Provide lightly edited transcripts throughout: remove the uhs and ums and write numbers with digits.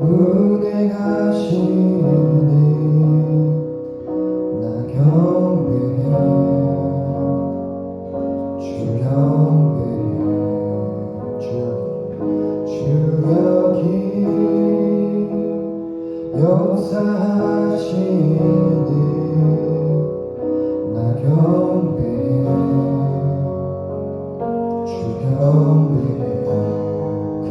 운행하시는 나 경배해 주 경배해 주 여기 역사하시는 나 경배해 주 경배해 큰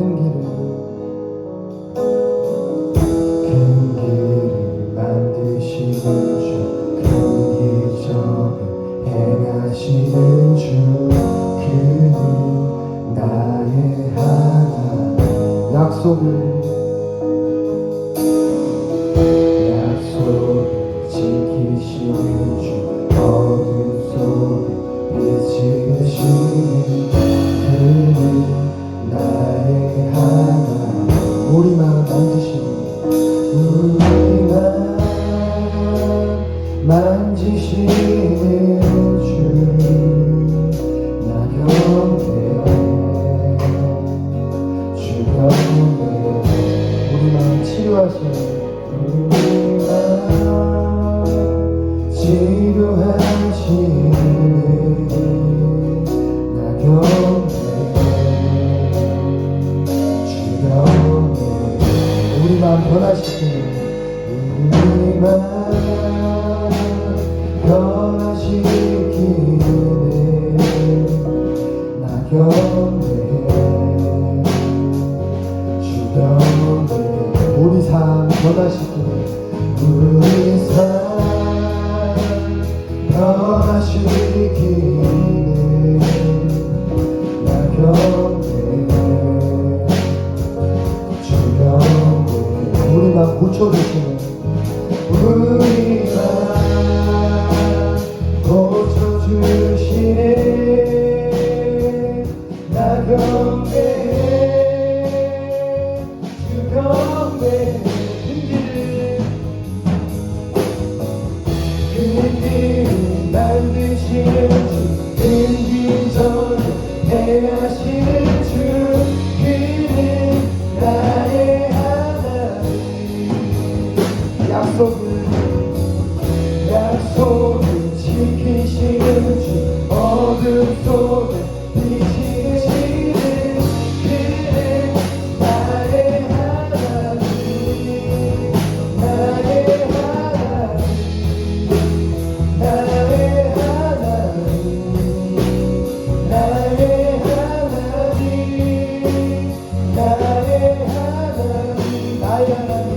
길을 만드시는 주 큰 기적을 행하시는 주 그는 나의 하나님 약속을 지키시는 주 어둠 속에 빛이 되시는 그는 나의 하나님 우리만 만드시는 우리만 만지시는 주 나 경배해 주 경배해 우리만 치료하시는 우리만 치료하시는 나 경배해 주 경배해 우리만 변화시키는 우리만 변화시키는 나 경배해 주 경배해 우리 삶 변화시키는 우리 삶 변화시키는 나 경배해 주 경배해 우리만 고쳐주시는 우리만 고쳐주시네 나 경배해 주 경배해 큰 길을 만드시는 주 큰 기적을 행하시는 주 그는 나의 하나님 약속을 지키시는 주 어둠 속에 빛이 되시는 그는 나의 하나님 나의 하나님 나의 하나님 나의 하나님 나의 하나님 나의 하나님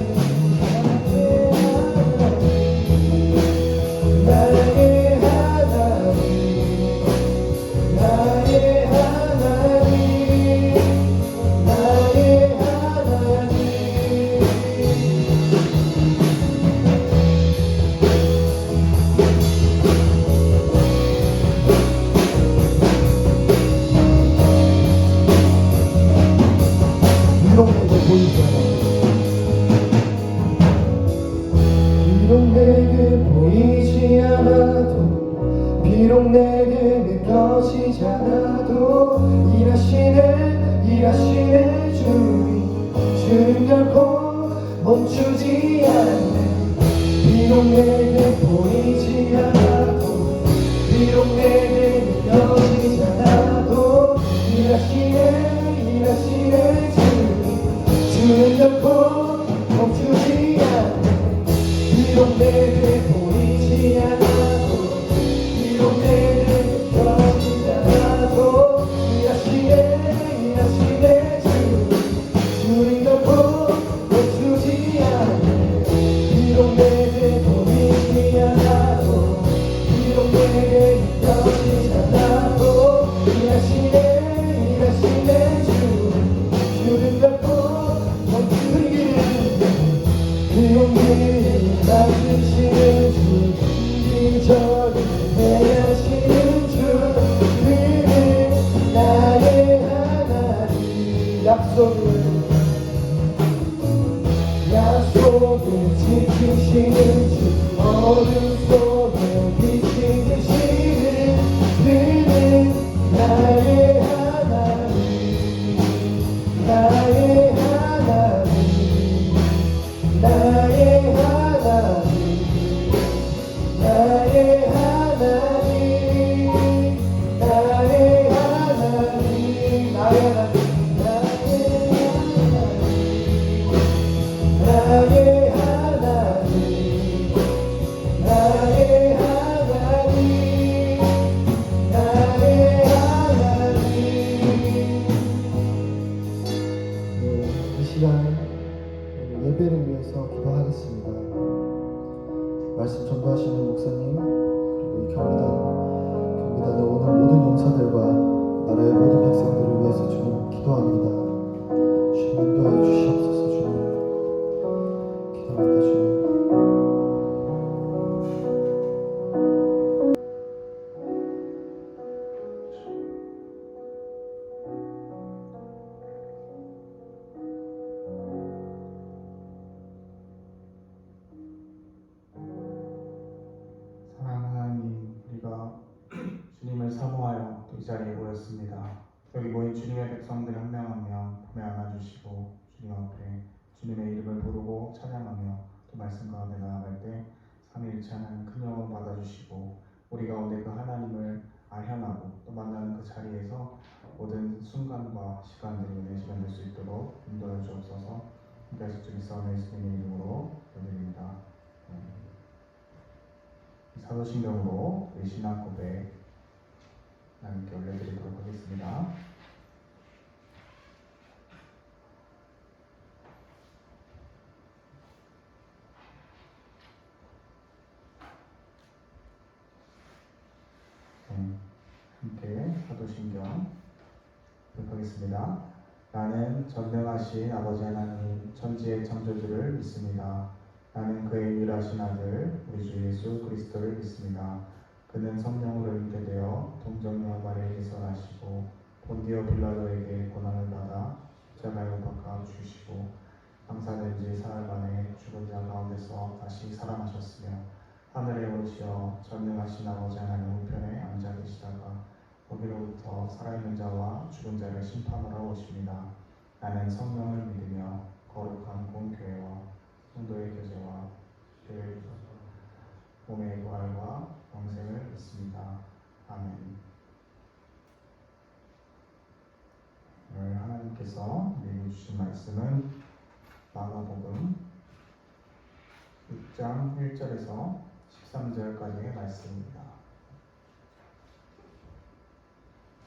비록 내게 느껴지지 않아도 일하시는 주님 결코 멈추지 않네 비록 내게 보이지 않아도 비록 내게 느껴지지 않아도 일하시는 주님 결코 멈추지 않네 비록 내게 보이지 않아도 비록 내게 느껴지지 않아도 일하시네 주님 결코 멈추지 않네 비록 내게 보이지 않아도 비록 내게 느껴지지 않아도 일하시네 주님 결코 멈추지 않네 비록 내게 만드시는 주 기적을 행하시는 주 그는 나의 하나님 약속을 지키시는 주 어둠 속에 빛이 되시는 그는 나의 하나님 나의 하나님 나의 하나님 나의 하나님 나의 하나님 나의 하나님 나의 하나님 나의 하나님 나의 하나님 이 시간 예배를 위해서 기도하겠습니다. 말씀 전도하시는 목사님 그리고 이 경비단의 오늘 모든 용사들과 나라의 모든 백성들을 위해서 주님 기도합니다. 주님 인도하여 주시옵소서. 주님 기도합니다. 주님 사랑하는 하나님, 우리가 주님을 사모하여 또 이 자리에 모였습니다. 여기 모인 주님의 백성들 한 명 한 명 품에 안아주시고 주님 앞에 주님의 이름을 부르고 찬양하며 또 말씀 가운데 나아갈 때 삼위일체 하나님 큰 영광 받아주시고 우리 가운데 그 하나님을 알현하고 또 만나는 그 자리에서 모든 순간과 시간들이 은혜 시간 될 수 있도록 인도해 주옵소서. 함께하실 주 있사오며 예수님의 이름으로 기도드립니다. 사도신경으로 우리 신앙 고백 하나님께 올려드리도록 하겠습니다. 함께 사도신경 고백하겠습니다. 나는 전능하신 아버지 하나님 천지의 창조주를 믿습니다. 나는 그의 유일하신 아들 우리 주 예수 그리스도를 믿습니다. 그는 성령으로 잉태되어 동정녀 마리아에게서 나시고 본디오 빌라도에게 고난을 받아 십자가에 못 박아 죽으시고 장사된 지 사흘 만에 죽은 자 가운데서 다시 살아나셨으며 하늘에 오르시어 전능하신 아버지 하나님 우편에 앉아 계시다가 거기로부터 살아있는 자와 죽은 자를 심판하러 오십니다. 나는 성령을 믿으며 거룩한 공교회와 성도의 교제와 교회의 몸의 부활과 영생을 믿습니다. 아멘. 오늘 하나님께서 내려주신 말씀은 마가복음 6장 1절에서 13절까지의 말씀입니다.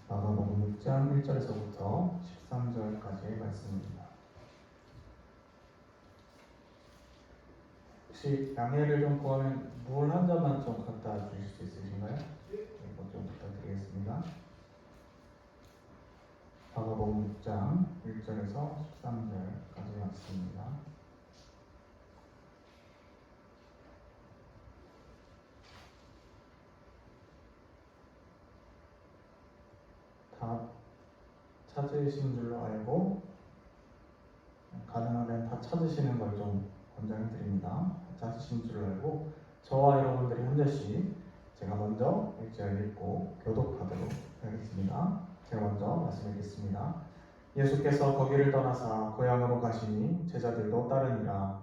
마가복음 6장 1절에서부터 13절까지의 말씀입니다. 혹시 양해를 좀 구하면 물 한 잔만 좀 갖다 주실 수 있으신가요? 이거 좀 부탁드리겠습니다. 마가복음 6장 1절에서 13절까지 말씀입니다. 다 찾으신 줄로 알고 가능하면 다 찾으시는 걸 좀 권장해 드립니다. 찾으신 줄로 알고 저와 여러분들이 한 절씩 제가 먼저 1절 읽고 교독하도록 하겠습니다. 제가 먼저 말씀 읽겠습니다. 예수께서 거기를 떠나사 고향으로 가시니 제자들도 따르니라.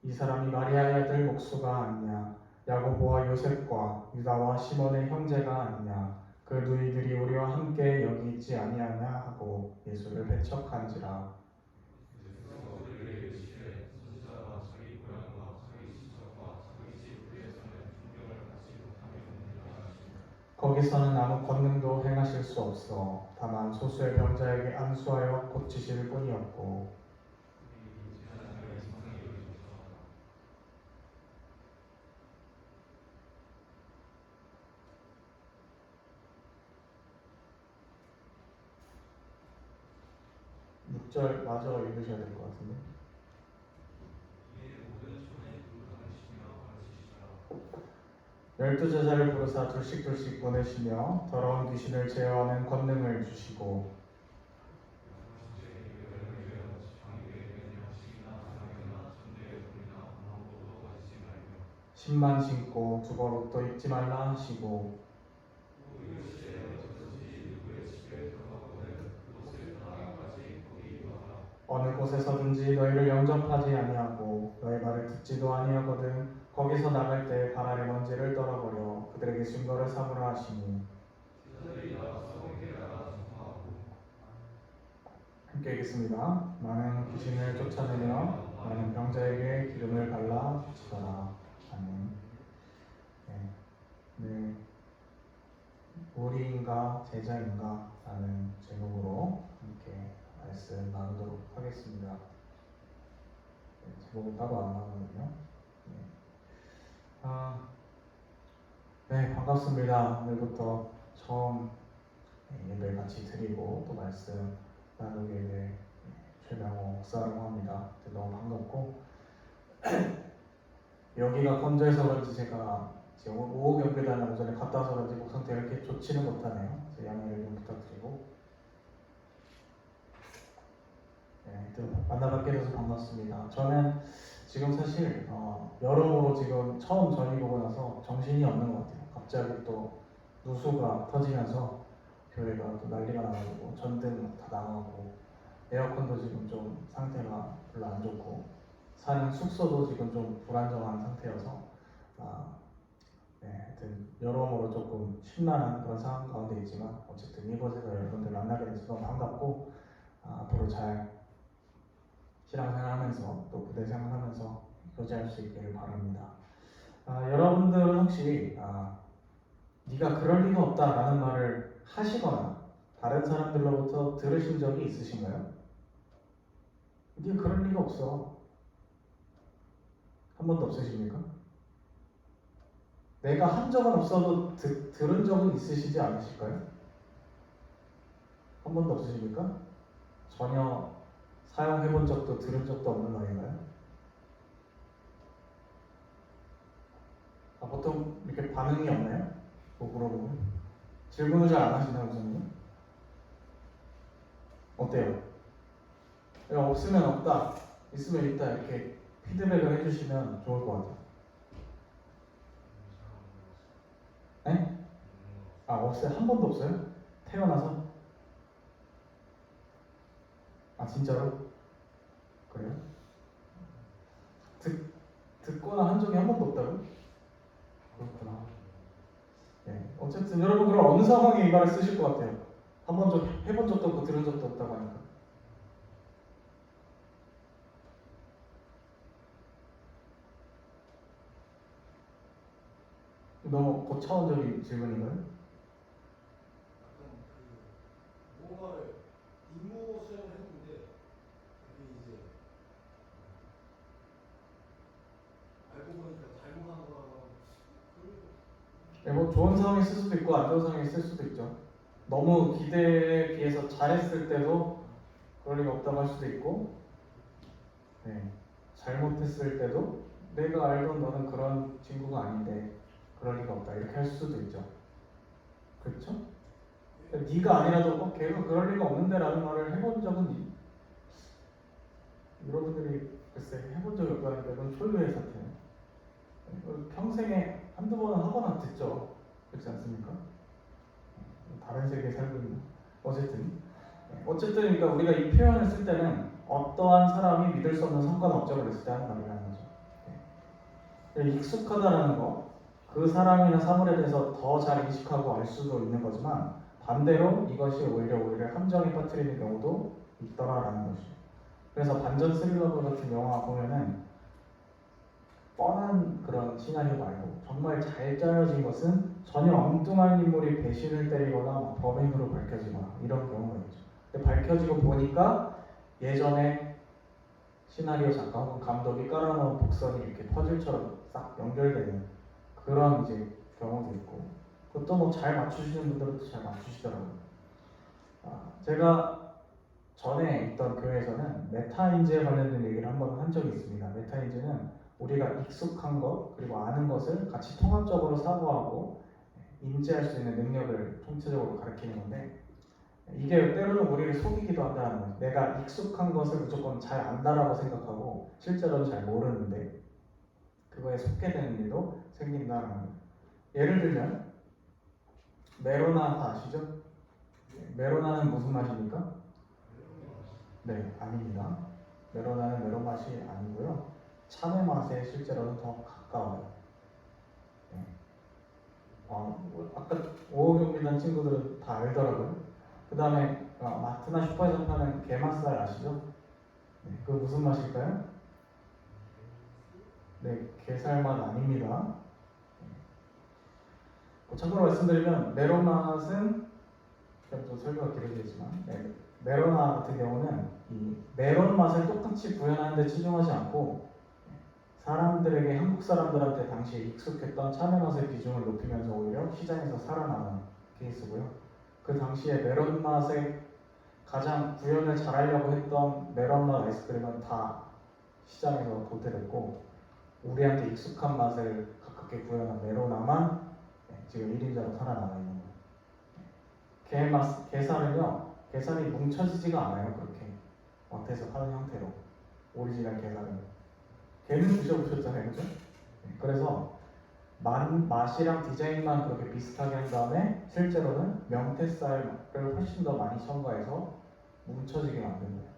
이 사람이 마리아의 아들 목수가 아니냐? 야고보와 요셉과 유다와 시몬의 형제가 아니냐? 그 누이들이 우리와 함께 여기 있지 아니하냐 하고 예수를 배척한지라. 거기서는 아무 권능도 행하실 수 없어 다만 소수의 병자에게 안수하여 고치실 뿐이었고 육 절 마저 읽으셔야 될 것 같은데. 12제자를 부르사 둘씩 둘씩 보내시며 더러운 귀신을 제어하는 권능을 주시고 신만 신고 두 벌 옷도 입지 말라 하시고 어느 곳에서든지 너희를 영접하지 아니하고 너희 말을 듣지도 아니하거든 거기서 나갈 때 발 아래 먼지를 떨어버려 그들에게 증거를 삼으라 하시니 함께 읽겠습니다. 나는 귀신을 쫓아내며 나는 병자에게 기름을 발라 주시더라. 아멘. 네. 네. 우리인가 제자인가 라는 제목으로 함께 말씀 나누도록 하겠습니다. 네, 제목은 따로 안 나오거든요. 네, 반갑습니다. 오늘부터 처음 예배 같이 드리고 또 말씀 나누게 될 최명호 목사라고 합니다. 너무 반갑고 여기가 건조해서 그런지 제가 지금 오후 경배단을 오전에 갔다 와서 그런지 목 상태가 이렇게 좋지는 못하네요. 양해를 좀 부탁드리고 네, 만나뵙게 돼서 반갑습니다. 저는 지금 사실 여러모로 지금 처음 전이 보고 나서 정신이 없는 것 같아요. 갑자기 또 누수가 터지면서 교회가 또 난리가 나가지고 전등 다 나가고 에어컨도 지금 좀 상태가 별로 안 좋고 사는 숙소도 지금 좀 불안정한 상태여서 네, 하여튼 여러모로 조금 심란한 그런 상황 가운데 있지만 어쨌든 이곳에서 여러분들 만나게 돼서 너무 반갑고 앞으로 잘 신앙생활하면서 또 부대생활하면서 교제할 수 있기를 바랍니다. 여러분들은 혹시 네가 그럴 리가 없다라는 말을 하시거나 다른 사람들로부터 들으신 적이 있으신가요? 네가 그럴 리가 없어. 한 번도 없으십니까? 내가 한 적은 없어도 들은 적은 있으시지 않으실까요? 한 번도 없으십니까? 전혀 사용해본 적도 들은 적도 없는 말인가요? 보통 이렇게 반응이 없나요? 뭐 물어보면 질문을 잘 안 하시나요, 목사님? 어때요? 없으면 없다, 있으면 있다 이렇게 피드백을 해주시면 좋을 것 같아요. 네? 없어요? 한 번도 없어요? 태어나서? 진짜로? 그래요? 듣거나 한 적이 한 번도 없다고요? 그렇구나. 네. 어쨌든 여러분 그럼 어느 상황에 이 말을 쓰실 것 같아요? 한 번 좀 해본 적도 없고 들은 적도 없다고 하니까. 너무 고차원적인 질문인가요? 약간 뭔가를 임무 수행을 했는데 그게 이제 알고 보니까 잘못한 거라고. 네, 뭐 좋은 상황이 있을 수도 있고 안 좋은 상황이 있을 수도 있죠. 너무 기대에 비해서 잘했을 때도 그럴 리가 없다고 할 수도 있고, 네, 잘못했을 때도 내가 알던 너는 그런 친구가 아닌데 그럴 리가 없다 이렇게 할 수도 있죠. 그렇죠? 네가 아니라도 걔가 그럴 리가 없는데 라는 말을 해본 적은 여러분들이 글쎄 해본 적이 없다니까 이건 초유의 사태예요. 평생에 한두 번은 하거나 듣죠. 그렇지 않습니까? 다른 세계에 살고 있는. 어쨌든 그러니까 우리가 이 표현을 쓸 때는 어떠한 사람이 믿을 수 없는 성과나 업적을 냈을 때 하는 말이라는 거죠. 익숙하다라는 거, 그 사람이나 사물에 대해서 더 잘 인식하고 알 수도 있는 거지만 반대로 이것이 오히려 우리를 함정에 빠뜨리는 경우도 있더라라는 것이죠. 그래서 반전 스릴러 같은 영화 보면은 뻔한 그런 시나리오 말고 정말 잘 짜여진 것은 전혀 엉뚱한 인물이 배신을 때리거나 범인으로 밝혀지거나 이런 경우가 있죠. 근데 밝혀지고 보니까 예전에 시나리오 작가 혹은 감독이 깔아놓은 복선이 이렇게 퍼즐처럼 싹 연결되는 그런 이제 경우도 있고, 그것도 뭐 잘 맞추시는 분들은 잘 맞추시더라고요. 제가 전에 있던 교회에서는 메타인지에 관련된 얘기를 한번 한 적이 있습니다. 메타인지는 우리가 익숙한 것 그리고 아는 것을 같이 통합적으로 사고하고 인지할 수 있는 능력을 총체적으로 가리키는 건데, 이게 때로는 우리를 속이기도 한다는 거예요. 내가 익숙한 것을 무조건 잘 안다라고 생각하고 실제로는 잘 모르는데, 그거에 속게 되는 일도 생긴다는 거예요. 예를 들면 메로나 다 아시죠? 메로나는 무슨 맛입니까? 네, 아닙니다. 메로나는 메론 맛이 아니고요. 참외 맛에 실제로는 더 가까워요. 네. 아까 오경비단 친구들은 다 알더라고요. 그 다음에 마트나 슈퍼에서 파는 게맛살 아시죠? 네, 그거 무슨 맛일까요? 네, 게살 맛 아닙니다. 참고로 말씀드리면 메론 맛은 또 설교가 길어지지만 메로나 같은 경우는 이 메론 맛을 똑같이 구현하는 데 치중하지 않고 사람들에게 한국 사람들한테 당시에 익숙했던 참외 맛의 비중을 높이면서 오히려 시장에서 살아나는 케이스고요. 그 당시에 메론 맛에 가장 구현을 잘하려고 했던 메론 맛 아이스크림은 다 시장에서 도태됐고 우리한테 익숙한 맛을 가깝게 구현한 메로나만 지금 1인자로 살아남아 있는 거예요. 게살이 뭉쳐지지가 않아요. 그렇게 마트에서 파는 형태로 오리지널 게살은 게는 드셔보셨잖아요, 그죠? 그래서 맛이랑 디자인만 그렇게 비슷하게 한 다음에 실제로는 명태쌀을 훨씬 더 많이 첨가해서 뭉쳐지게 만든 거예요.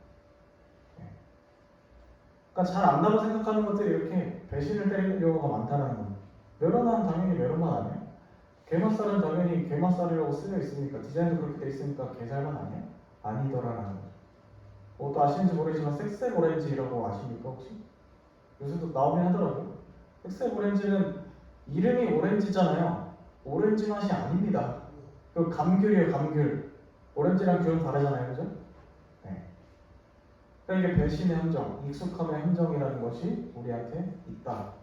그러니까 잘 안다고 생각하는 것들이 이렇게 배신을 때리는 경우가 많다는 거예요. 메로나는 당연히 메론맛 아니에요? 게맛살은 당연히 게맛살이라고 쓰여 있으니까 디자인도 그렇게 돼 있으니까 게살만 아니에요? 아니더라라는 거죠. 또 아시는지 모르지만 색색 오렌지라고 아십니까 혹시? 요새도 나오긴 하더라고요. 색색 오렌지는 이름이 오렌지잖아요. 오렌지 맛이 아닙니다. 그 감귤이에요, 감귤. 오렌지랑 귤은 다르잖아요, 그죠? 네. 그러니까 이게 배신의 함정, 익숙함의 함정이라는 것이 우리한테 있다.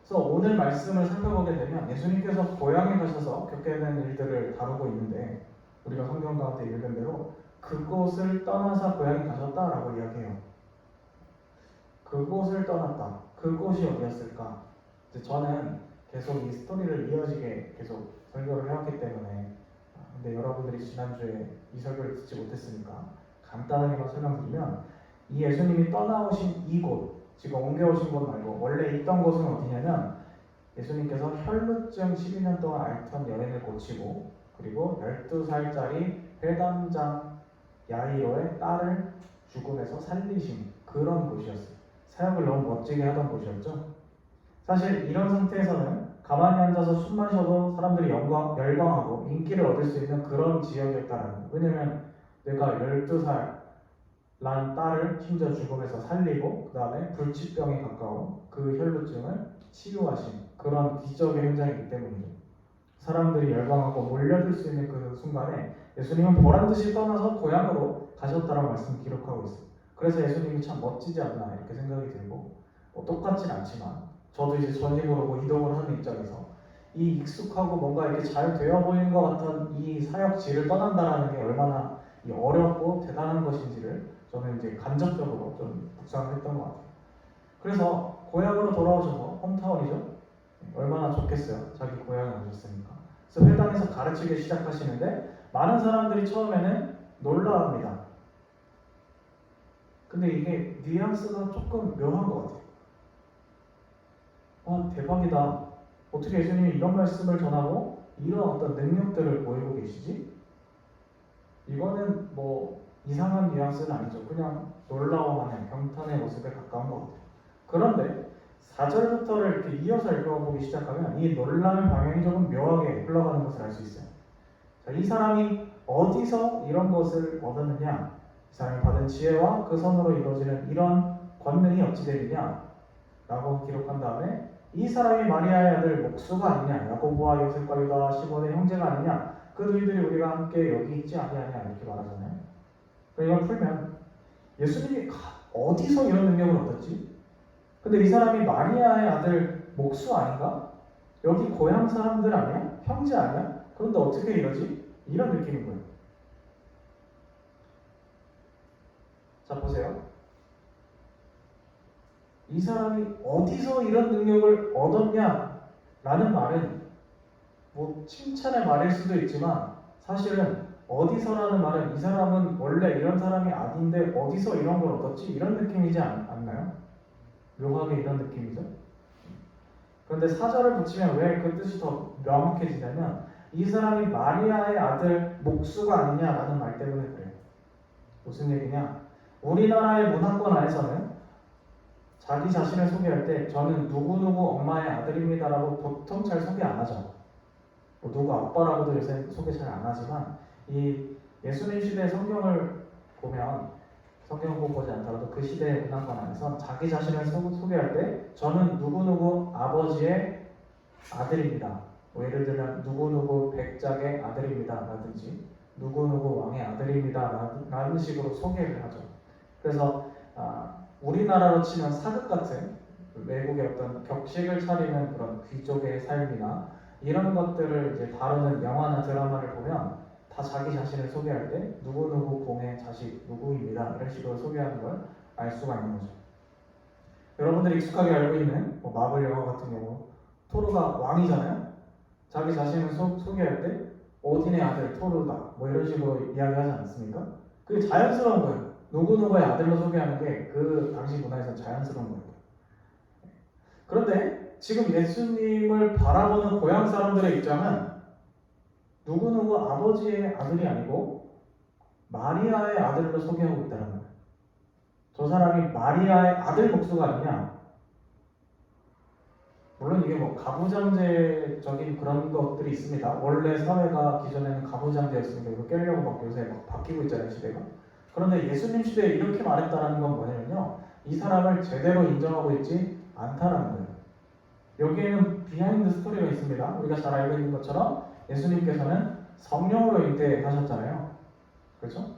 그래서 오늘 말씀을 살펴보게 되면 예수님께서 고향에 가셔서 겪게 된 일들을 다루고 있는데 우리가 성경 가운데 읽은 대로 그곳을 떠나서 고향에 가셨다라고 이야기해요. 그곳을 떠났다. 그곳이 어디였을까? 이제 저는 계속 이 스토리를 이어지게 계속 설교를 해왔기 때문에 근데 여러분들이 지난주에 이 설교를 듣지 못했으니까 간단하게만 설명드리면 이 예수님이 떠나오신 이곳 지금 옮겨오신 곳 말고 원래 있던 곳은 어디냐면 예수님께서 혈루증 12년 동안 앓던 여인을 고치고 그리고 12살짜리 회당장 야이로의 딸을 죽음에서 살리신 그런 곳이었어요. 사역을 너무 멋지게 하던 곳이었죠. 사실 이런 상태에서는 가만히 앉아서 숨만 쉬어도 사람들이 열광하고 인기를 얻을 수 있는 그런 지역이었다는 거예요. 왜냐면 내가 12살 난 딸을 심지어 죽음에서 살리고 그 다음에 불치병에 가까운 그 혈루증을 치유하신 그런 기적의 현장이기 때문이죠. 사람들이 열광하고 몰려들 수 있는 그 순간에 예수님은 보란듯이 떠나서 고향으로 가셨다라고 말씀 기록하고 있어요. 그래서 예수님이 참 멋지지 않나 이렇게 생각이 들고 똑같진 않지만 저도 이제 전입을 오고 이동을 하는 입장에서 이 익숙하고 뭔가 이렇게 잘 되어 보이는 것 같은 이 사역지를 떠난다는 게 얼마나 어렵고 대단한 것인지를 저는 이제 간접적으로 좀 묵상을 했던 것 같아요. 그래서 고향으로 돌아오셔서 홈타운이죠. 얼마나 좋겠어요. 자기 고향에 오셨으니까. 그래서 회당에서 가르치기 시작하시는데 많은 사람들이 처음에는 놀라합니다. 근데 이게 뉘앙스가 조금 묘한 것 같아요. 대박이다. 어떻게 예수님이 이런 말씀을 전하고 이런 어떤 능력들을 보이고 계시지? 이거는 뭐 이상한 뉘앙스는 아니죠. 그냥 놀라워하는 경탄의 모습에 가까운 것 같아요. 그런데 4절부터를 이렇게 이어서 읽어보기 시작하면 이 놀라는 방향이 조금 묘하게 흘러가는 것을 알 수 있어요. 자, 이 사람이 어디서 이런 것을 얻었느냐? 이 사람이 받은 지혜와 그 손으로 이루어지는 이런 권능이 어찌 되느냐? 라고 기록한 다음에 이 사람이 마리아의 아들 목수가 아니냐? 야고보와 요셉과 유다와 시몬의 형제가 아니냐? 그 너희들이 우리가 함께 여기 있지 아니하냐? 이렇게 말하잖아요. 이걸 풀면 예수님이 어디서 이런 능력을 얻었지? 근데 이 사람이 마리아의 아들 목수 아닌가? 여기 고향 사람들 아니야? 형제 아니야? 그런데 어떻게 이러지? 이런 느낌인 거예요. 자, 보세요. 이 사람이 어디서 이런 능력을 얻었냐? 라는 말은 뭐 칭찬의 말일 수도 있지만 사실은 어디서라는 말은 이 사람은 원래 이런 사람이 아닌데 어디서 이런 걸 얻었지? 이런 느낌이지 않나요? 묘하게 이런 느낌이죠. 그런데 사절을 붙이면 왜 그 뜻이 더 명확해지냐면 이 사람이 마리아의 아들 목수가 아니냐라는 말 때문에 그래요. 무슨 얘기냐? 우리나라의 문화권 안에서는 자기 자신을 소개할 때 저는 누구누구 엄마의 아들입니다라고 보통 잘 소개 안 하죠. 뭐 누구 아빠라고도 요새 소개 잘 안 하지만 이 예수님 시대의 성경을 보면 성경을 꼭 보지 않더라도 그 시대의 문화권 안에서 자기 자신을 소개할 때 저는 누구누구 아버지의 아들입니다. 뭐 예를 들면 누구누구 백작의 아들입니다 라든지 누구누구 왕의 아들입니다 라는 식으로 소개를 하죠. 그래서 우리나라로 치면 사극 같은 외국의 어떤 격식을 차리는 그런 귀족의 삶이나 이런 것들을 이제 다루는 영화나 드라마를 보면 다 자기 자신을 소개할 때 누구누구 공의 자식 누구입니다 이런 식으로 소개하는 걸 알 수가 있는 거죠. 여러분들이 익숙하게 알고 있는 뭐 마블 영화 같은 경우 토르가 왕이잖아요. 자기 자신을 소개할 때 오딘의 아들 토르다 뭐 이런 식으로 이야기하지 않습니까? 그게 자연스러운 거예요. 누구누구의 아들로 소개하는 게 그 당시 문화에서 자연스러운 거예요. 그런데 지금 예수님을 바라보는 고향 사람들의 입장은 누구누구 아버지의 아들이 아니고 마리아의 아들로 소개하고 있다는 거예요. 저 사람이 마리아의 아들 목수가 아니냐? 물론 이게 뭐 가부장제적인 그런 것들이 있습니다. 원래 사회가 기존에는 가부장제였으니까 이거 깨려고 막 요새 막 바뀌고 있잖아요, 시대가. 그런데 예수님 시대에 이렇게 말했다는 건 뭐냐면요. 이 사람을 제대로 인정하고 있지 않다라는 거예요. 여기에는 비하인드 스토리가 있습니다. 우리가 잘 알고 있는 것처럼 예수님께서는 성령으로 잉태하셨잖아요. 그렇죠?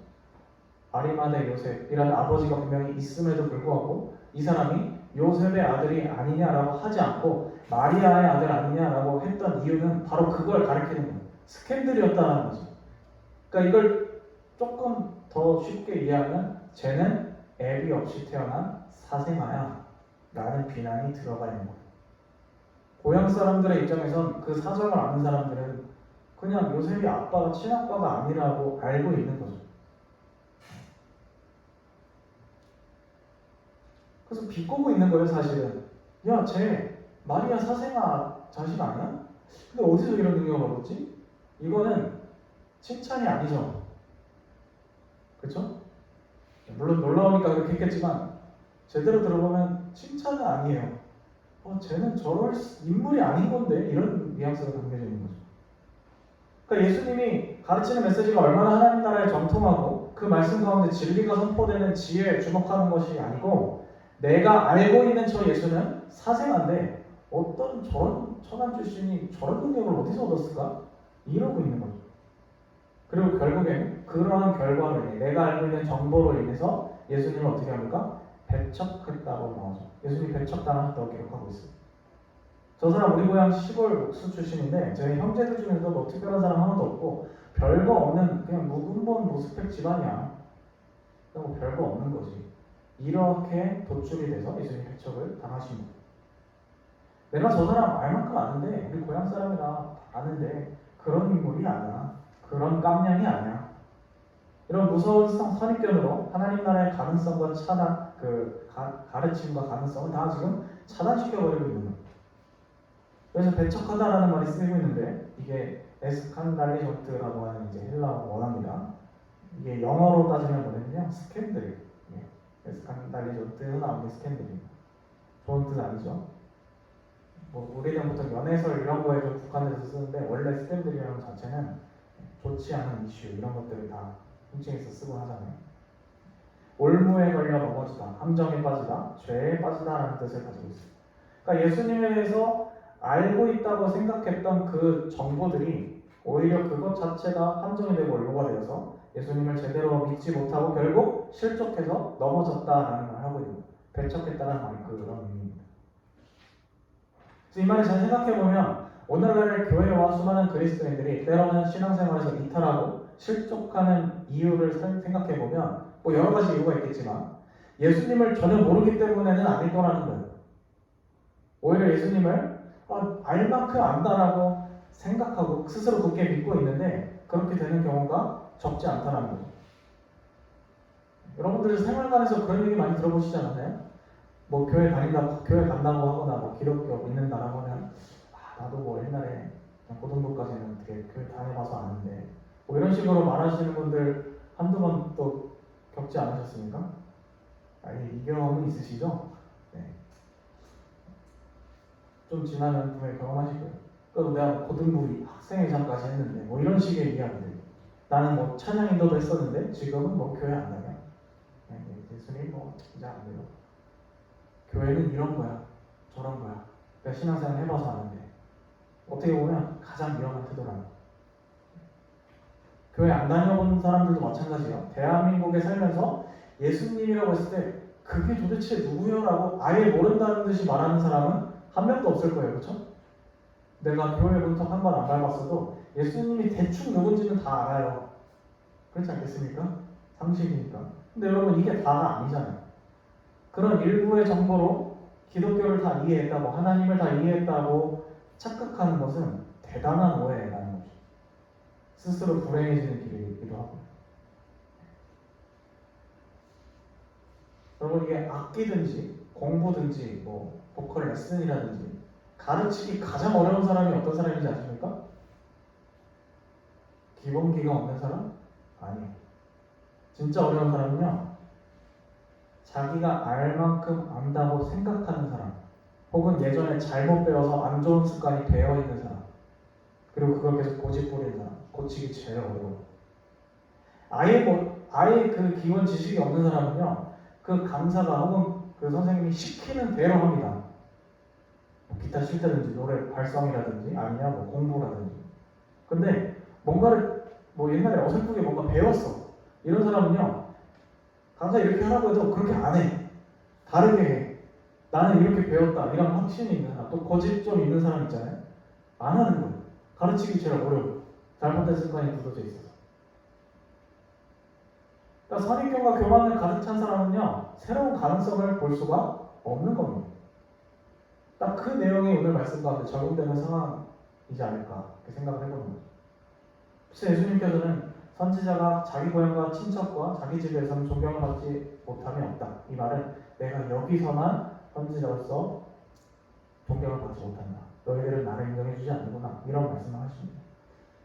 아리마대 요셉이라는 아버지가 분명히 있음에도 불구하고 이 사람이 요셉의 아들이 아니냐라고 하지 않고 마리아의 아들 아니냐라고 했던 이유는 바로 그걸 가리키는 거예요. 스캔들이었다는 거지. 그러니까 이걸 조금 더 쉽게 이해하면 쟤는 애비 없이 태어난 사생아야 라는 비난이 들어가 있는 거예요. 고향 사람들의 입장에선 그 사정을 아는 사람들은 그냥 요셉이 아빠가 친아빠가 아니라고 알고 있는 거죠. 그래서 비꼬고 있는 거예요, 사실은. 야, 쟤 마리아 사생아 자식 아니야? 근데 어디서 이런 능력을 얻었지? 이거는 칭찬이 아니죠. 그렇죠? 물론 놀라우니까 그렇게 했겠지만 제대로 들어보면 칭찬은 아니에요. 쟤는 저럴 인물이 아닌 건데 이런 뉘앙스가 담겨져 있는 거죠. 그러니까 예수님이 가르치는 메시지가 얼마나 하나님 나라에 정통하고 그 말씀 가운데 진리가 선포되는 지혜에 주목하는 것이 아니고 내가 알고 있는 저 예수는 사생아인데 어떤 저런 천한 출신이 저런 능력을 어디서 얻었을까? 이러고 있는 거죠. 그리고 결국엔 그러한 결과로 인해 내가 알고 있는 정보로 인해서 예수님을 어떻게 합니까? 배척했다고 나오죠. 예수님이 배척당하셨다고 기록하고 있어요. 저 사람 우리 고향 시골 목수 출신인데 저희 형제들 중에서 뭐 특별한 사람 하나도 없고 별거 없는 그냥 무근본 무스펙 집안이야. 뭐 별거 없는 거지. 이렇게 도출이 돼서 예수님 배척을 당하신 거예요. 내가 저 사람 알만큼 아는데 우리 고향 사람이라 아는데 그런 인물이 아니야. 그런 깜냥이 아니야. 이런 무서운 선입견으로 하나님 나라의 가능성과 차단, 가르침과 가능성을 다 지금 차단시켜버리고 있는 거예요. 그래서 배척하다라는 말이 쓰이고 있는데 이게 에스칸달리존트라고 하는 이제 헬라어 원어입니다. 이게 영어로 따지면 뭐냐면요, 스캔들. 에스칸달리존트 나오는 게 스캔들입니다. 좋은 뜻 아니죠? 뭐 우리는 보통 연애설 이런 거에 좀 국한돼서 쓰는데 원래 스캔들이라는 자체는 좋지 않은 이슈 이런 것들을 다 훔치에서 쓰고 하잖아요. 올무에 걸려 넘어지다, 함정에 빠지다, 죄에 빠지다라는 뜻을 가지고 있어요. 그러니까 예수님에 대해서 알고 있다고 생각했던 그 정보들이 오히려 그것 자체가 함정이 되고 올무가 되어서 예수님을 제대로 믿지 못하고 결국 실족해서 넘어졌다라는 말을 하고 있는 거예요. 배척했다는 말이 그런 의미입니다. 그래서 이 말을 잘 생각해보면 오늘날의 교회와 수많은 그리스도인들이 때로는 신앙생활에서 이탈하고 실족하는 이유를 생각해보면 뭐 여러 가지 이유가 있겠지만 예수님을 전혀 모르기 때문에는 아닐 거라는 거예요. 오히려 예수님을 알 만큼 안다라고 생각하고 스스로 그렇게 믿고 있는데 그렇게 되는 경우가 적지 않다는 거죠. 여러분들 생활관에서 그런 얘기 많이 들어보시지 않았나요? 뭐 교회 간다고 하거나 뭐 기독교 믿는다라고 하면 밟아서 아는데 뭐 이런 식으로 말하시는 분들 한두 번 또 겪지 않으셨습니까? 아니, 이 경험은 있으시죠? 네. 좀 지나면 분명히 경험하실 거예요. 그래도 내가 뭐 고등부 학생회장까지 했는데 뭐 이런 식의 이야기들. 나는 뭐 찬양 인도도 했었는데 지금은 뭐 교회 안 다녀. 예수님 뭐 이제 안 돼요. 교회는 이런 거야, 저런 거야. 내가 신앙생활 해봐서 아는데 어떻게 보면 가장 위험한 태도라는 거예요. 교회 안 다녀본 사람들도 마찬가지예요. 대한민국에 살면서 예수님이라고 했을 때 그게 도대체 누구요라고 아예 모른다는 듯이 말하는 사람은 한 명도 없을 거예요. 그렇죠? 내가 교회 문턱 한 번 안 밟았어도 예수님이 대충 누군지는 다 알아요. 그렇지 않겠습니까? 상식이니까. 근데 여러분 이게 다가 아니잖아요. 그런 일부의 정보로 기독교를 다 이해했다고, 하나님을 다 이해했다고 착각하는 것은 대단한 오해라는 거죠. 스스로 불행해지는 길이기도 하고. 여러분 이게 악기든지 공부든지 뭐 보컬 레슨이라든지 가르치기 가장 어려운 사람이 어떤 사람인지 아십니까? 기본기가 없는 사람? 아니에요. 진짜 어려운 사람은요, 자기가 알 만큼 안다고 생각하는 사람, 혹은 예전에 잘못 배워서 안 좋은 습관이 되어 있는 사람, 그리고 그걸 계속 고집부리는 사람, 고치기 제일 어려워요. 아예 그 기본 지식이 없는 사람은요, 그 강사가 혹은 그 선생님이 시키는 대로 합니다. 뭐 기타 칠 때든지 노래 발성이라든지 아니면 뭐 공부라든지. 근데 뭔가를 뭐 옛날에 어설프게 뭔가 배웠어. 이런 사람은요, 강사 이렇게 하라고 해도 그렇게 안 해. 다르게 해. 나는 이렇게 배웠다. 이런 확신이 있는 사람, 또 고집 좀 있는 사람 있잖아요. 안 하는 거예요. 가르치기 제일 어려워요. 잘못된 습관이 굳어져 있어서. 그러니까 선입견과 교만을 가득 찬 사람은요, 새로운 가능성을 볼 수가 없는 겁니다. 딱 그 내용이 오늘 말씀 가운데 적용되는 상황이지 않을까 이렇게 생각을 해보는 거죠. 그래서 예수님께서는 선지자가 자기 고향과 친척과 자기 집에서는 존경을 받지 못함이 없다. 이 말은 내가 여기서만 선지자로서 존경을 받지 못한다. 너희들은 나를 인정해주지 않는구나. 이런 말씀을 하십니다.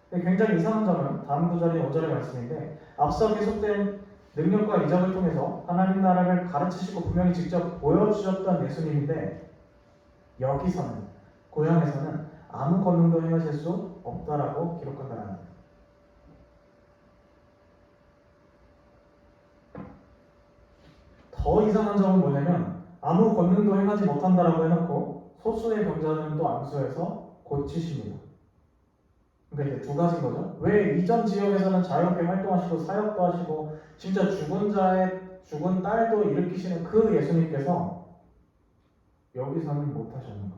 근데 굉장히 이상한 점은 다음 구절인 5절의 말씀인데, 앞서 계속된 능력과 이적을 통해서 하나님 나라를 가르치시고 분명히 직접 보여주셨던 예수님인데, 여기서는, 고향에서는 아무 권능도 행하실 수 없다라고 기록한다는 거예요. 더 이상한 점은 뭐냐면, 아무 권능도 행하지 못한다라고 해놓고 소수의 병자들은 또 안수해서 고치십니다. 그러니까 이제 두 가지인 거죠. 왜 이전 지역에서는 자유롭게 활동하시고 사역도 하시고 진짜 죽은 자의 죽은 딸도 일으키시는 그 예수님께서 여기서는 못하셨는가?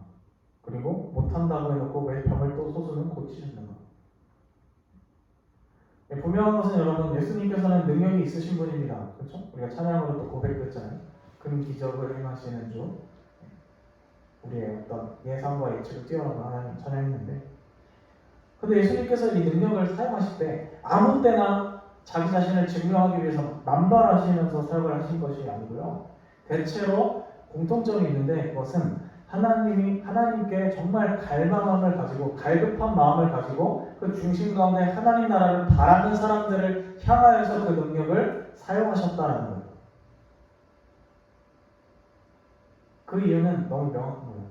그리고 못한다고 해놓고 왜 병을 또 소수는 고치셨는가? 분명한 것은 여러분, 예수님께서는 능력이 있으신 분입니다. 그렇죠? 우리가 찬양으로 또 고백했잖아요. 큰 기적을 행하시는 주, 우리의 어떤 예상과 예측을 뛰어넘는 하나님 찬양했는데, 근데 예수님께서 이 능력을 사용하실 때 아무 때나 자기 자신을 증명하기 위해서 남발하시면서 사역을 하신 것이 아니고요. 대체로 공통점이 있는데, 그것은 하나님께 정말 갈망함을 가지고 갈급한 마음을 가지고 그 중심 가운데 하나님 나라를 바라는 사람들을 향하여서 그 능력을 사용하셨다는 거예요. 그 이유는 너무 명확한 거예요.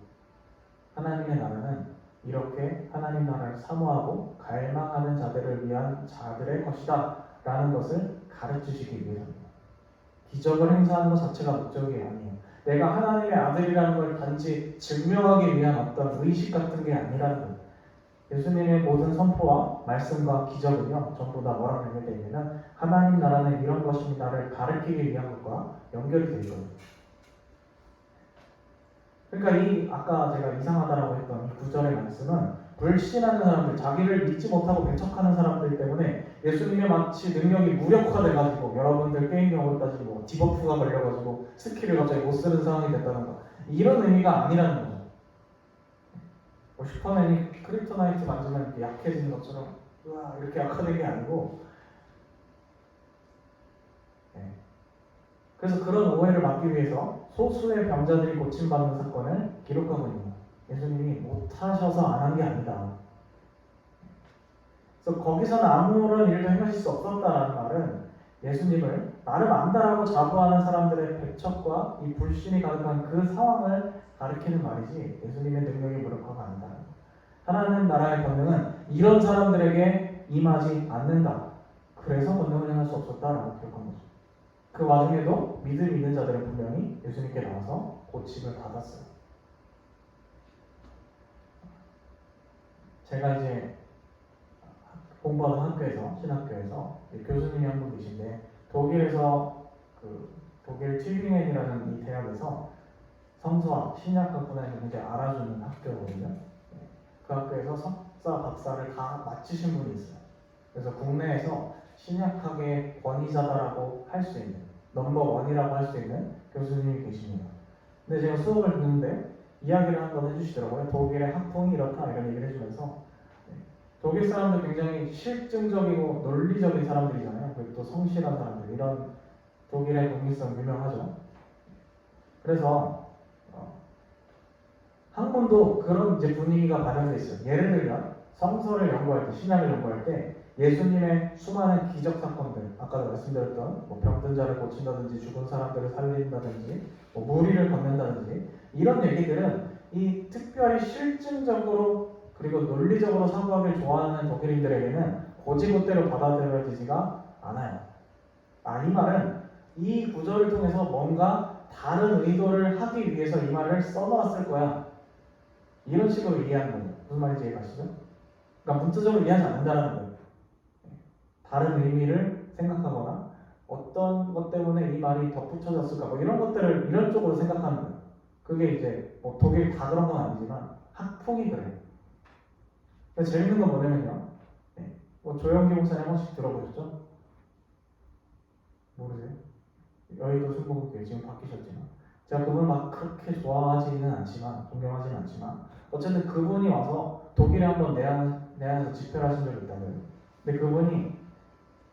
하나님의 나라는 이렇게 하나님 나라를 사모하고 갈망하는 자들을 위한 자들의 것이다 라는 것을 가르치시기 위해서입니다. 기적을 행사하는 것 자체가 목적이 아니에요. 내가 하나님의 아들이라는 걸 단지 증명하기 위한 어떤 의식 같은 게 아니라는 거예요. 예수님의 모든 선포와 말씀과 기적은요, 전부 다 뭐랑 연결되어 있냐면 하나님 나라는 이런 것입니다를 가르치기 위한 것과 연결이 되어 있거든요. 그러니까 아까 제가 이상하다라고 했던 이 구절의 말씀은 불신하는 사람들, 자기를 믿지 못하고 배척하는 사람들 때문에 예수님의 마치 능력이 무력화돼가지고 여러분들 게임용으로 따지고 디버프가 걸려가지고 스킬을 갑자기 못 쓰는 상황이 됐다는 거, 이런 의미가 아니라는 거죠. 뭐 슈퍼맨이 크립토나이트 만지면 이렇게 약해지는 것처럼 우와 이렇게 약화된 게 아니고, 그래서 그런 오해를 막기 위해서 소수의 병자들이 고침받는 사건을 기록하고 있는 거예요. 예수님이 못하셔서 안 한 게 아니다. 그래서 거기서는 아무런 일도 행하실 수 없었다라는 말은 예수님을 나름 안다라고 자부하는 사람들의 배척과 이 불신이 가득한 그 상황을 가리키는 말이지 예수님의 능력이 무력화가 아니다. 하나님 나라의 권능은 이런 사람들에게 임하지 않는다. 그래서 권능을 행할 수 없었다라고 기록한 거죠. 그 와중에도 믿음 있는 자들은 분명히 예수님께 나와서 고침을 받았어요. 제가 이제 공부하던 학교에서 신학교에서 교수님이 한 분 계신데 독일에서 그 독일 튜빙엔이라는 이 대학에서 성서학, 신약학 분야를 굉장히 알아주는 학교거든요. 그 학교에서 석사, 박사를 다 마치신 분이 있어요. 그래서 국내에서 신약학의 권위자다라고 할 수 있는 넘버원이라고 할 수 있는 교수님이 계십니다. 근데 제가 수업을 듣는데 이야기를 한번 해주시더라고요. 독일의 학풍이 이렇다 이런 얘기를 해주면서 독일 사람들 굉장히 실증적이고 논리적인 사람들이잖아요. 그리고 또 성실한 사람들 이런 독일의 독립성 유명하죠. 그래서 학문도 그런 이제 분위기가 반영돼 있어요. 예를 들면 성서를 연구할 때, 신약을 연구할 때 예수님의 수많은 기적 사건들, 아까도 말씀드렸던 뭐 병든 자를 고친다든지 죽은 사람들을 살린다든지 뭐 무리를 걷는다든지 이런 얘기들은 이 특별히 실증적으로 그리고 논리적으로 사고하기를 좋아하는 독일인들에게는 고지고대로 받아들여지지가 않아요. 이 말은 이 구절을 통해서 뭔가 다른 의도를 하기 위해서 이 말을 써놓았을 거야. 이런 식으로 이해하는 거예요. 무슨 말인지 이해가시죠? 그러니까 문자적으로 이해하지 않는다는 거예요. 다른 의미를 생각하거나 어떤 것 때문에 이 말이 덧붙여졌을까 뭐 이런 것들을 이런 쪽으로 생각하는 거예요. 그게 이제 뭐 독일 다 그런 건 아니지만 학풍이 그래요. 근데 재밌는 건 뭐냐면요. 뭐 조영기 목사님 한 번씩 들어보셨죠? 모르세요? 여의도 순복음교회 지금 바뀌셨지만 제가 그분 막 그렇게 좋아하지는 않지만 존경하지는 않지만 어쨌든 그분이 와서 독일에 한번 내한에서 집회를 하신 적이 있다고요. 근데 그분이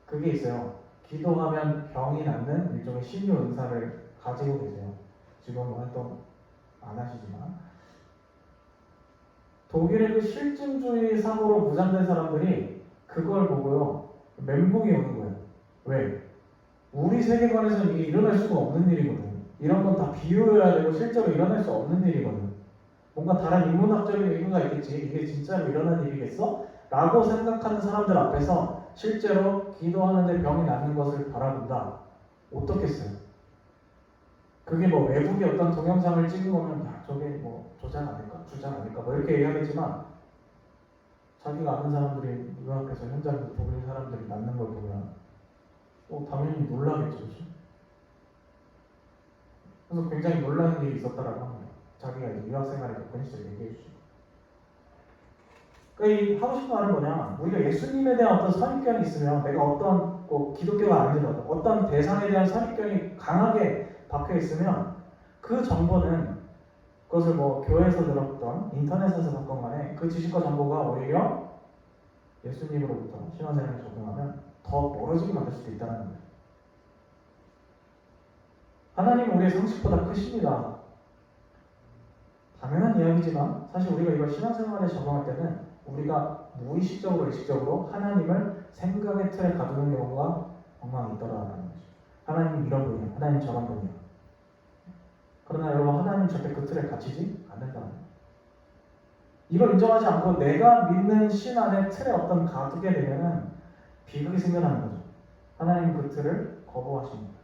그게 있어요. 기도하면 병이 낫는 일종의 신유 은사를 가지고 계세요. 지금 뭐 활동 안 하시지만 독일의 그 실증주의 사고로 무장된 사람들이 그걸 보고요 멘붕이 오는 거예요. 왜? 우리 세계관에서는 이게 일어날 수가 없는 일이거든. 이런 건 다 비유여야 되고 실제로 일어날 수 없는 일이거든. 뭔가 다른 인문학적인 의미가 있겠지. 이게 진짜로 일어난 일이겠어? 라고 생각하는 사람들 앞에서 실제로 기도하는데 병이 낫는 것을 바라본다. 어떻겠어요? 그게 뭐 외국의 어떤 동영상을 찍은 거면 야 저게 뭐 조작 아닐까? 주작 아닐까? 뭐 이렇게 얘기하겠지만 자기가 아는 사람들이 유학에서 현장에서 독일 사람들이 낫는 걸 보면 당연히 놀라겠죠. 그렇죠? 그래서 굉장히 놀라는 일이 있었다라고 합니다. 자기가 이제 유학생활에 겪은 시절 얘기해 주시고. 그러니까 이 하고 싶은 말은 뭐냐? 우리가 예수님에 대한 어떤 선입견이 있으면 내가 어떤 기독교가 아니더라도 어떤 대상에 대한 선입견이 강하게 박혀 있으면 그 정보는 그것을 뭐 교회에서 들었던 인터넷에서 봤건 간에 그 지식과 정보가 오히려 예수님으로부터 신앙생활에 적용하면 더 멀어지게 만들 수도 있다는 거예요. 하나님은 우리의 상식보다 크십니다. 당연한 이야기지만 사실 우리가 이걸 신앙생활에 적용할 때는 우리가 무의식적으로 의식적으로 하나님을 생각의 틀에 가두는 경우가 엉망이 있더라는 거죠. 하나님 이런 분이야, 하나님 저런 분이야. 그러나 여러분 하나님 절대 그 틀에 갇히지 않는다는 거예요. 이걸 인정하지 않고 내가 믿는 신 안에 틀에 어떤 가두게 되면은 비극이 생겨나는 거죠. 하나님 그 틀을 거부하십니다.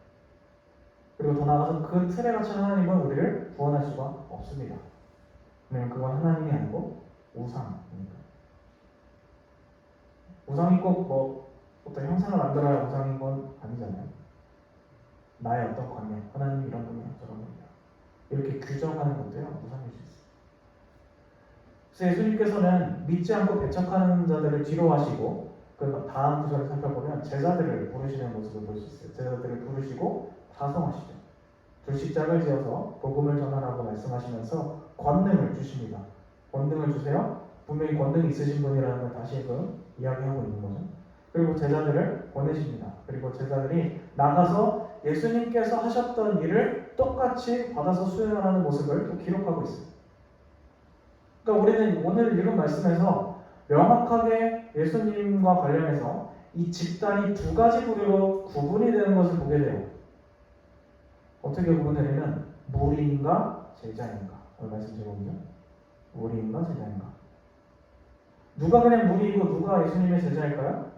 그리고 더 나아가서 그 틀에 갇힌 하나님은 우리를 구원할 수가 없습니다. 왜냐면 그건 하나님이 아니고 우상입니다. 우상이 꼭 어떤 형상을 만들어야 우상인 건 아니잖아요. 나의 어떤 관념, 하나님이 이런 분이야, 저런 분이야. 이렇게 규정하는 것도요, 우상일 수 있어요. 그래서 예수님께서는 믿지 않고 배척하는 자들을 뒤로 하시고 그 다음 구절을 살펴보면 제자들을 부르시는 모습을 볼 수 있어요. 제자들을 부르시고 파송하시죠. 불식작을 지어서 복음을 전하라고 말씀하시면서 권능을 주십니다. 권능을 주세요. 분명히 권능이 있으신 분이라는 걸 다시 이야기하고 있는 거죠. 그리고 제자들을 보내십니다. 그리고 제자들이 나가서 예수님께서 하셨던 일을 똑같이 받아서 수행하는 모습을 또 기록하고 있어요. 그러니까 우리는 오늘 읽은 말씀에서 명확하게 예수님과 관련해서 이 집단이 두 가지 부류로 구분이 되는 것을 보게 돼요. 어떻게 구분되냐면 무리인가 제자인가. 오늘 말씀 제목이죠. 무리인가 제자인가. 누가 그냥 무리이고 누가 예수님의 제자일까요?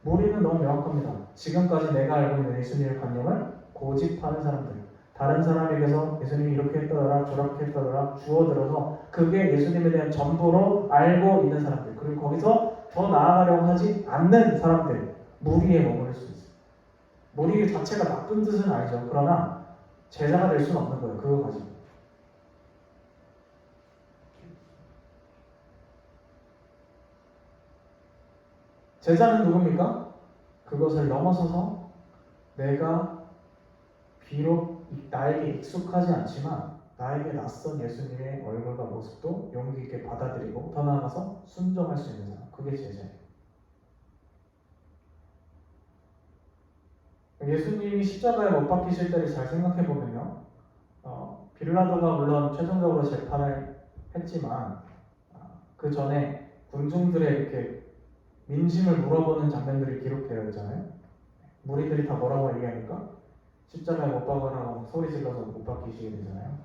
무리는 너무 명확합니다. 지금까지 내가 알고 있는 예수님의 관념을 고집하는 사람들, 다른 사람에게서 예수님이 이렇게 했다더라 저렇게 했다더라 주워들어서 그게 예수님에 대한 전부로 알고 있는 사람들, 그리고 거기서 더 나아가려고 하지 않는 사람들, 무리에 머무를 수 있어요. 무리 자체가 나쁜 뜻은 아니죠. 그러나 제자가 될 수는 없는 거예요. 그거 가지고. 제자는 누굽니까? 그것을 넘어서서 내가 비록 나에게 익숙하지 않지만 나에게 낯선 예수님의 얼굴과 모습도 용기 있게 받아들이고 더 나아가서 순종할 수 있는 사람, 그게 제자예요. 예수님이 십자가에 못 박히실 때를 잘 생각해 보면요, 빌라도가 물론 최종적으로 재판을 했지만 그 전에 군중들의 이렇게 민심을 물어보는 장면들이 기록되어 있잖아요. 무리들이 다 뭐라고 얘기하니까 십자가에 못 박으라고 소리 질러서 못 박히시게 되잖아요.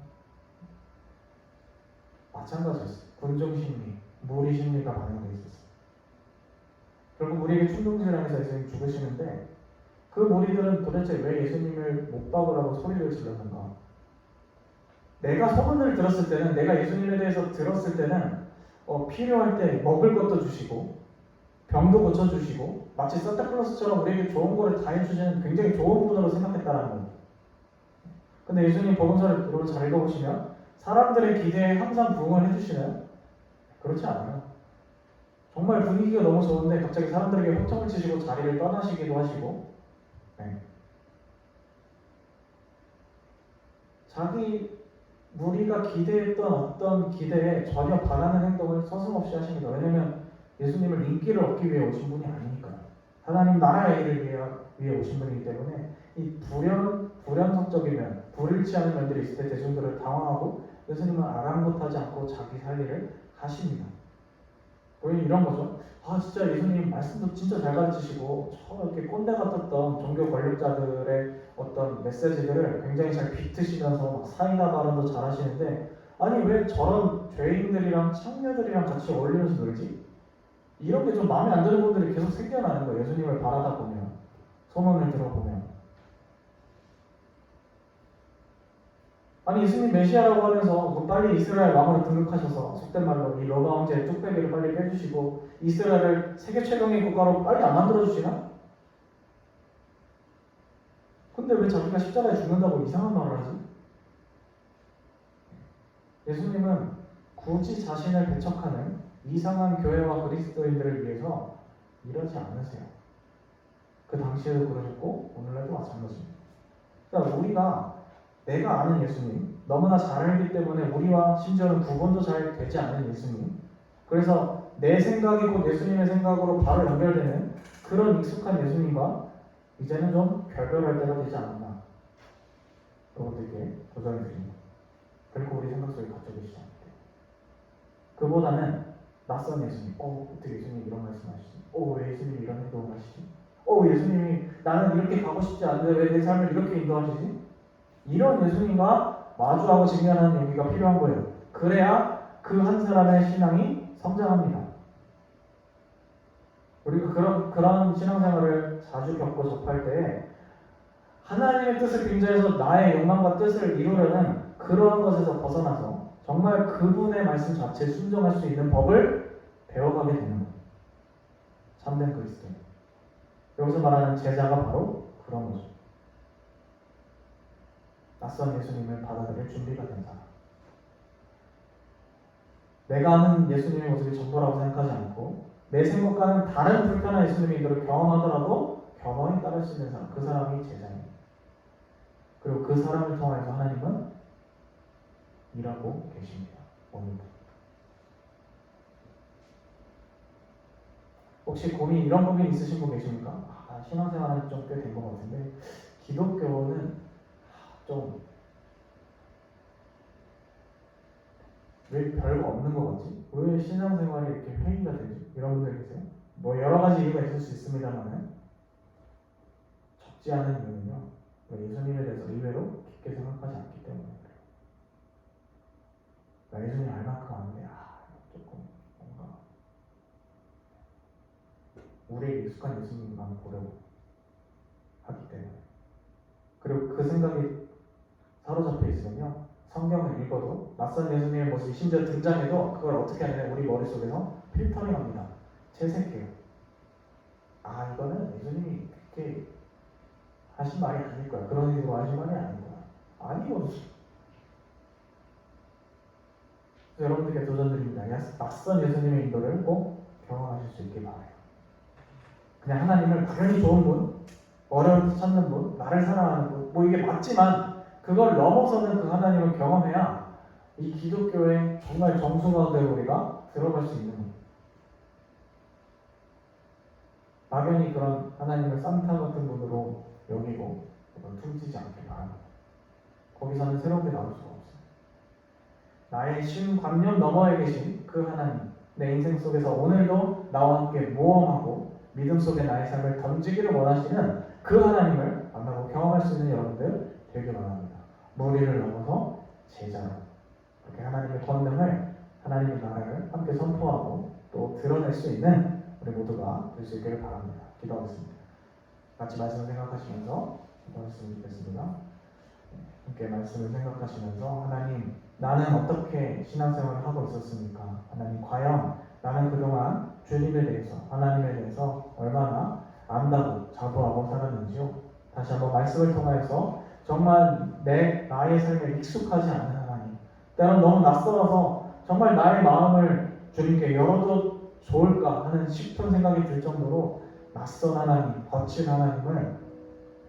마찬가지였어요. 군중 심리, 무리 심리가 반영되어 있었어요. 결국 우리에게 충동질하면서 예수님 죽으시는데 그 무리들은 도대체 왜 예수님을 못 박으라고 소리를 질렀는가? 내가 소문을 들었을 때는, 내가 예수님에 대해서 들었을 때는 필요할 때 먹을 것도 주시고 병도 고쳐주시고 마치 산타클로스처럼 우리에게 좋은 거를 다 해주시는 굉장히 좋은 분으로 생각했다는 거예요. 근데 예수님 복음서를 여러분 잘 읽어보시면 사람들의 기대에 항상 부응을 해주시나요? 그렇지 않아요. 정말 분위기가 너무 좋은데 갑자기 사람들에게 호통을 치시고 자리를 떠나시기도 하시고, 네. 자기 무리가 기대했던 어떤 기대에 전혀 반하는 행동을 서슴없이 하십니다. 왜냐하면 예수님을 인기를 얻기 위해 오신 분이 아니니까요. 하나님 나라의 일을 위해 오신 분이기 때문에 이 불연속적이면 불일치 않은 면들이 있을 때 대중들을 당황하고 예수님은 아랑곳하지 않고 자기 살 일을 하십니다. 왜 이런 거죠? 진짜 예수님 말씀도 진짜 잘 가르치시고 이렇게 꼰대 같았던 종교 권력자들의 어떤 메시지들을 굉장히 잘 비트시면서 막 사이다 발언도 잘 하시는데, 아니 왜 저런 죄인들이랑 창녀들이랑 같이 어울리면서 놀지? 이런 게 좀 마음에 안 드는 분들이 계속 생겨나는 거예요. 예수님을 바라다 보면, 소문을 들어보면. 아니 예수님 메시아라고 하면서 빨리 이스라엘 왕으로 등극하셔서 속된 말로 이 로마 황제의 뚝배기를 빨리 빼주시고 이스라엘을 세계 최강의 국가로 빨리 안 만들어주시나? 근데 왜 자기가 십자가에 죽는다고 이상한 말을 하지? 예수님은 굳이 자신을 배척하는 이상한 교회와 그리스도인들을 위해서 이러지 않으세요. 그 당시에도 그러셨고 오늘날도 마찬가지입니다. 그러니까 우리가 내가 아는 예수님, 너무나 잘 알기 때문에 우리와 심지어는 구분도 잘 되지 않는 예수님, 그래서 내 생각이 곧 예수님의 생각으로 바로 연결되는 그런 익숙한 예수님과 이제는 좀 결별할 때가 되지 않았나, 여러분들께 도전을 드립니다. 결코 우리 생각 속에 갇혀 계시지 않게. 그보다는 낯선 예수님, 어떻게 예수님이 이런 말씀하시지? 왜 예수님이 이런 행동을 하시지? 예수님이 나는 이렇게 가고 싶지 않은데 왜 내 삶을 이렇게 인도하시지? 이런 예수님과 마주하고 직면하는 용기가 필요한 거예요. 그래야 그 한 사람의 신앙이 성장합니다. 우리가 그런 신앙생활을 자주 겪고 접할 때 하나님의 뜻을 빙자해서 나의 욕망과 뜻을 이루려는 그러한 것에서 벗어나서 정말 그분의 말씀 자체에 순종할 수 있는 법을 배워가게 되는 거예요. 참된 그리스도. 여기서 말하는 제자가 바로 그런 거죠. 낯선 예수님을 받아들일 준비가 된 사람. 내가 아는 예수님의 모습이 전부라고 생각하지 않고 내 생각과는 다른 불편한 예수님들을 경험하더라도 겸허히 따를 수 있는 사람, 그 사람이 제자입니다. 그리고 그 사람을 통해서 하나님은 일하고 계십니다. 오늘도. 혹시 고민, 이런 고민 있으신 분 계십니까? 신앙생활은 좀 꽤 된 것 같은데 기독교는 좀 왜 별거 없는 거 같지? 왜 신앙생활이 이렇게 회의가 되지? 이런 분들 계세요? 뭐 여러 가지 이유가 있을 수 있습니다만은 적지 않은 이유는요. 예수님에 대해서 의외로 깊게 생각하지 않기 때문에 그래요. 나 예수님 알 만큼 아는데 조금 뭔가 우리에게 익숙한 예수님만 보려고 하기 때문에 그리고 그 생각이 사로잡혀 있으면요. 성경을 읽어도 낯선 예수님의 모습이 심지어 등장해도 그걸 어떻게 하냐면 우리 머릿속에서 필터링합니다. 채색해요. 이거는 예수님이 그렇게 하신 말이 아닐 거야. 그런 의미로 하신 말이 아닐 거야. 아니거든. 여러분들께 도전드립니다. 낯선 예수님의 인도를 꼭 경험하실 수 있길 바라요. 그냥 하나님을 당연히 좋은 분, 어려울 때 찾는 분, 나를 사랑하는 분, 뭐 이게 맞지만 그걸 넘어서는 그 하나님을 경험해야 이 기독교의 정말 정수 가운데 우리가 들어갈 수 있는 거예요. 막연히 그런 하나님을 산타 같은 분으로 여기고 퉁치지 않길 바랍니다. 거기서는 새로운 게 나올 수가 없어요. 나의 신관념 너머에 계신 그 하나님, 내 인생 속에서 오늘도 나와 함께 모험하고 믿음 속에 나의 삶을 던지기를 원하시는 그 하나님을 만나고 경험할 수 있는 여러분들 되길 바랍니다. 무리를 넘어서 제자로 그렇게 하나님의 권능을, 하나님의 나라를 함께 선포하고 또 드러낼 수 있는 우리 모두가 될 수 있기를 바랍니다. 기도하겠습니다. 같이 말씀을 생각하시면서 기도했으면 좋겠습니다. 함께 말씀을 생각하시면서 하나님, 나는 어떻게 신앙생활을 하고 있었습니까? 하나님, 과연 나는 그동안 주님에 대해서, 하나님에 대해서 얼마나 안다고 자부하고 살았는지요? 다시 한번 말씀을 통하여서 정말 나의 삶에 익숙하지 않은 하나님, 때론 너무 낯설어서 정말 나의 마음을 주님께 열어도 좋을까 하는 싶은 생각이 들 정도로 낯선 하나님, 거친 하나님을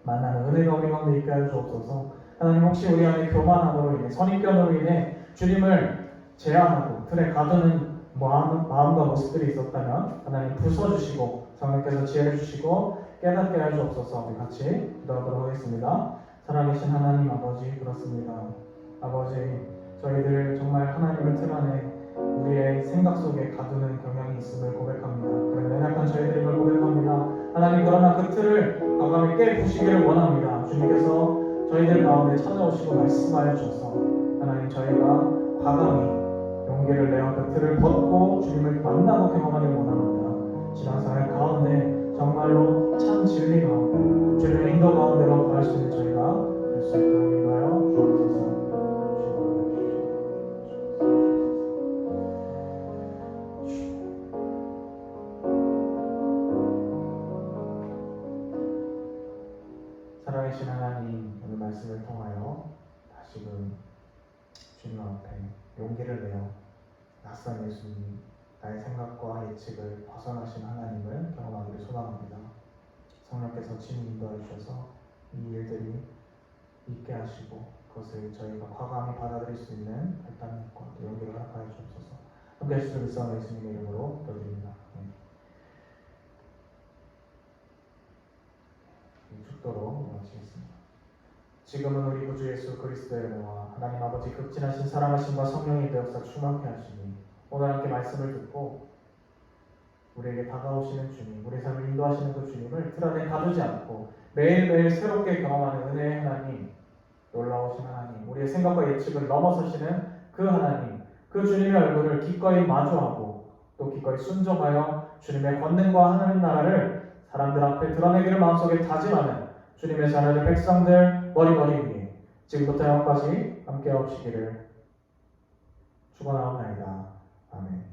만나는 은혜가 우리 가운데 있게 하여 주옵소서. 하나님, 혹시 우리 안에 교만함으로 인해, 선입견으로 인해 주님을 제한하고 틀에 가두는 마음과 모습들이 있었다면 하나님 부숴주시고 성령께서 지혜를 주시고 깨닫게 하여 주옵소서. 우리 같이 기도하도록 하겠습니다. 살아계신 하나님 아버지, 그렇습니다. 아버지, 저희들 정말 하나님을 틀 안에 우리의 생각 속에 가두는 경향이 있음을 고백합니다. 그런 연약한 저희들임을 고백합니다. 하나님, 그러나 그 틀을 과감히 깨부시기를 원합니다. 주님께서 저희들 가운데 찾아오시고 말씀하여 주셔서 하나님, 저희가 과감히 용기를 내어 그 틀을 벗고 주님을 만나고 경험하기를 원합니다. 신앙생활 가운데 정말로 참 진리 가운데 주님의 인도 가운데로 갈 수 있는 저희가 될 수 있도록 인도하여 주옵소서. 살아계신 하나님, 오늘 말씀을 통하여 다시금 주님 앞에 용기를 내어 낯선 예수님, 나의 생각과 예측을 벗어나신 하나님을 경험하기를 소망합니다. 성령께서 친히 인도해 주셔서 이 일들이 있게 하시고 그것을 저희가 과감히 받아들일 수 있는 결단력과 용기를 허락하여 주옵소서. 함께 하시길 믿사오며 예수님의 이름으로 기도드립니다. 축도로 마치겠습니다. 지금은 우리 구주 예수 그리스도의 은혜와 하나님 아버지 극진하신 사랑하심과 성령의 역사 충만케 하시니 오늘 함께 말씀을 듣고 우리에게 다가오시는 주님, 우리 삶을 인도하시는 그 주님을 틀 안에 가두지 않고 매일매일 새롭게 경험하는 은혜의 하나님, 놀라우신 하나님, 우리의 생각과 예측을 넘어서시는 그 하나님, 그 주님의 얼굴을 기꺼이 마주하고 또 기꺼이 순종하여 주님의 권능과 하나님 나라를 사람들 앞에 드러내기를 마음속에 다짐하는 주님의 자녀들 백성들 머리머리 위에 지금부터 영원까지 함께 하시기를 축원하옵나이다. 아멘.